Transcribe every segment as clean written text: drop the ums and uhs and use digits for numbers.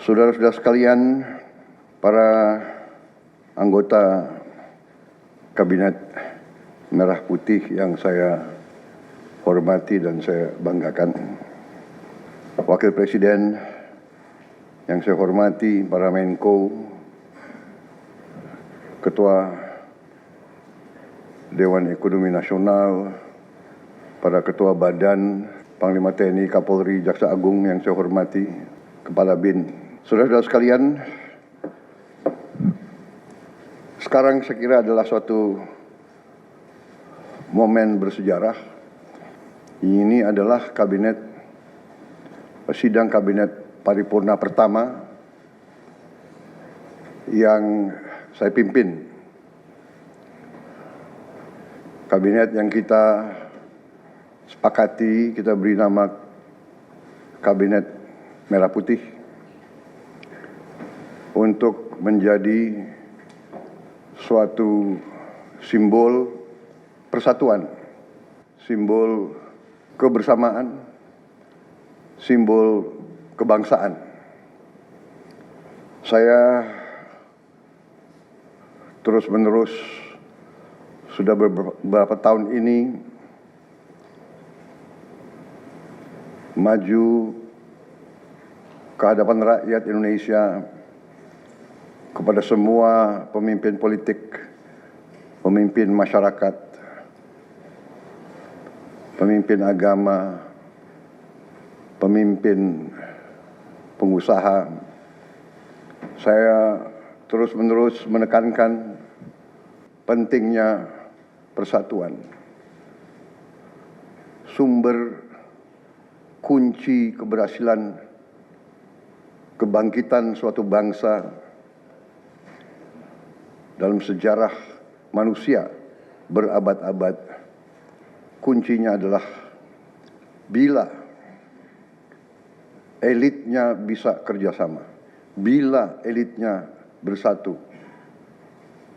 Saudara-saudara sekalian, para anggota Kabinet Merah Putih yang saya hormati dan saya banggakan, Wakil Presiden yang saya hormati, para Menko, Ketua Dewan Ekonomi Nasional, para Ketua Badan, Panglima TNI, Kapolri, Jaksa Agung yang saya hormati, Kepala BIN. Saudara-saudara sekalian, sekarang saya kira adalah suatu momen bersejarah. Ini adalah sidang kabinet paripurna pertama yang saya pimpin. Kabinet yang kita sepakati, kita beri nama Kabinet Merah Putih untuk menjadi suatu simbol persatuan, simbol kebersamaan, simbol kebangsaan. Saya terus-menerus sudah beberapa tahun ini maju ke hadapan rakyat Indonesia, kepada semua pemimpin politik, pemimpin masyarakat, pemimpin agama, pemimpin pengusaha. Saya terus-menerus menekankan pentingnya persatuan. Sumber kunci keberhasilan kebangkitan suatu bangsa dalam sejarah manusia berabad-abad, kuncinya adalah bila elitnya bisa kerjasama, bila elitnya bersatu.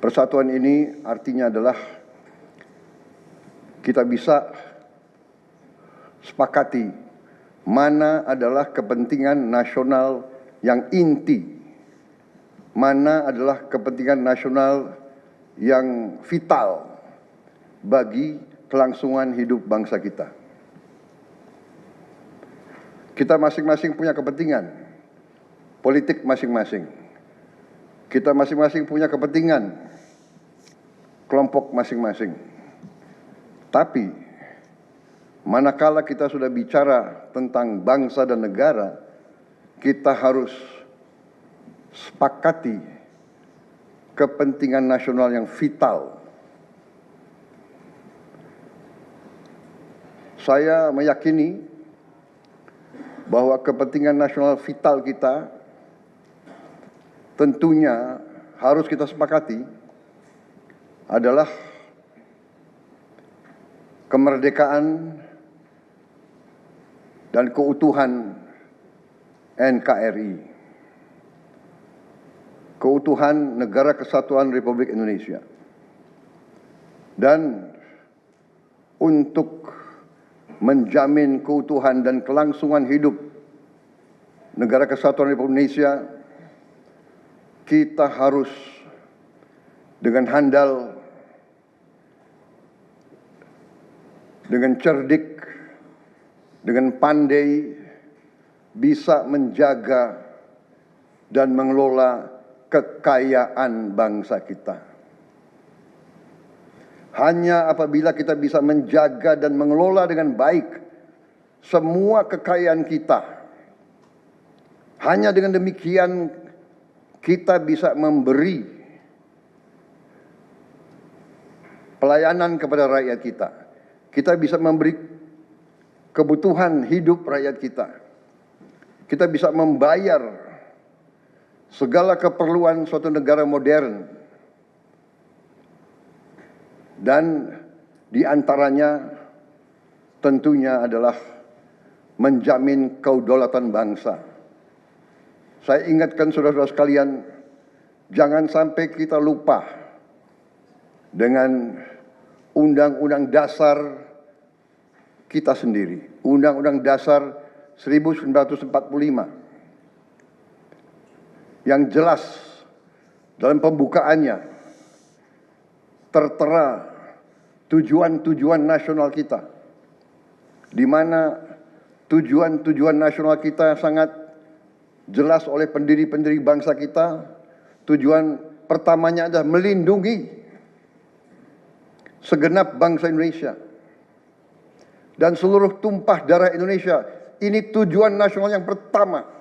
Persatuan ini artinya adalah kita bisa sepakati mana adalah kepentingan nasional yang inti, mana adalah kepentingan nasional yang vital bagi kelangsungan hidup bangsa kita. Kita masing-masing punya kepentingan politik masing-masing. Kita masing-masing punya kepentingan kelompok masing-masing. Tapi manakala kita sudah bicara tentang bangsa dan negara, kita harus sepakati kepentingan nasional yang vital. Saya meyakini bahwa kepentingan nasional vital kita tentunya harus kita sepakati adalah kemerdekaan dan keutuhan NKRI. Keutuhan Negara Kesatuan Republik Indonesia. Dan untuk menjamin keutuhan dan kelangsungan hidup Negara Kesatuan Republik Indonesia, kita harus dengan handal, dengan cerdik, dengan pandai bisa menjaga dan mengelola kekayaan bangsa kita. Hanya apabila kita bisa menjaga dan mengelola dengan baik semua kekayaan kita, hanya dengan demikian kita bisa memberi pelayanan kepada rakyat kita. Kita bisa memberi kebutuhan hidup rakyat kita. Kita bisa membayar segala keperluan suatu negara modern, dan diantaranya tentunya adalah menjamin kedaulatan bangsa. Saya ingatkan saudara-saudara sekalian, jangan sampai kita lupa dengan Undang-Undang Dasar kita sendiri, Undang-Undang Dasar 1945. yang jelas dalam pembukaannya tertera tujuan-tujuan nasional kita, di mana tujuan-tujuan nasional kita sangat jelas oleh pendiri-pendiri bangsa kita. Tujuan pertamanya adalah melindungi segenap bangsa Indonesia dan seluruh tumpah darah Indonesia. Ini tujuan nasional yang pertama.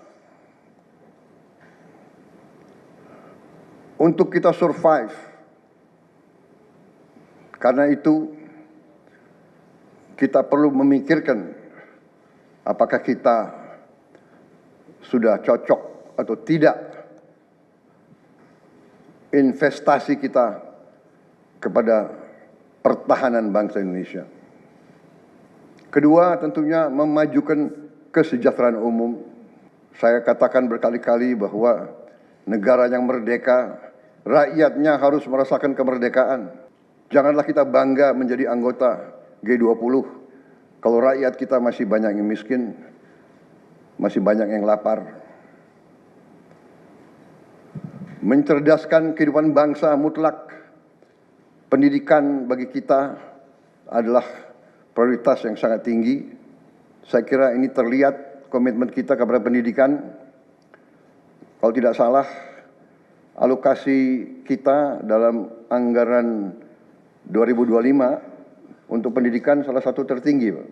Untuk kita survive. Karena itu kita perlu memikirkan apakah kita sudah cocok atau tidak investasi kita kepada pertahanan bangsa Indonesia. Kedua, tentunya memajukan kesejahteraan umum. Saya katakan berkali-kali bahwa negara yang merdeka, rakyatnya harus merasakan kemerdekaan. Janganlah kita bangga menjadi anggota G20 kalau rakyat kita masih banyak yang miskin, masih banyak yang lapar. Mencerdaskan kehidupan bangsa mutlak. Pendidikan bagi kita adalah prioritas yang sangat tinggi. Saya kira ini terlihat komitmen kita kepada pendidikan. Kalau tidak salah, alokasi kita dalam anggaran 2025 untuk pendidikan salah satu tertinggi, Pak.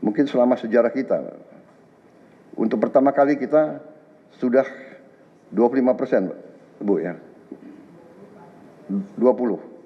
Mungkin selama sejarah kita, Pak. Untuk pertama kali kita sudah 25%, Pak. Bu ya. 20.